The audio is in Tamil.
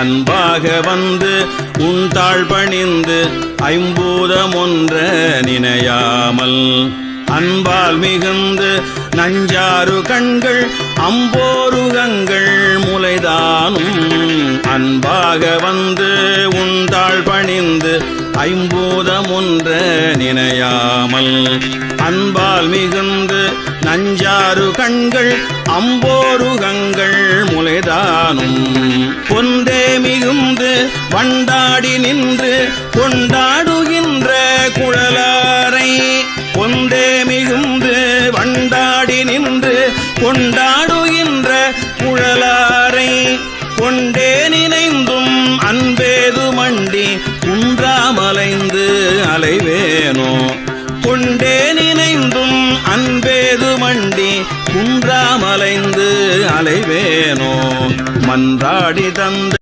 அன்பாக வந்து உன் தாழ் பணிந்து ஐம்பூதம் ஒன்ற நினையாமல் அன்பால் மிகுந்து நஞ்சாறு கண்கள் அம்போருகங்கள் முளைதானும் அன்பாக வந்து உன் தாழ் பணிந்து ஐம்பூதம் ஒன்ற நினையாமல் அன்பால் மிகுந்து நஞ்சாறு கண்கள் அம்போருகங்கள் முளைதானும் பொந்தே மிகுந்து வண்டாடி நின்று கொண்டாடுகின்ற குழலாரை பொந்தே மிகுந்து வண்டாடி நின்று கொண்டாடுகின்ற குழலாரை கொண்டே நினைந்தும் அன்பேது மண்டி குன்றாமலைந்து அலைவேனோ கொண்டே நினைந்தும் அன்பேது மண்டி குன்றாமலைந்து அலைவேனோ மன்றாடி தந்த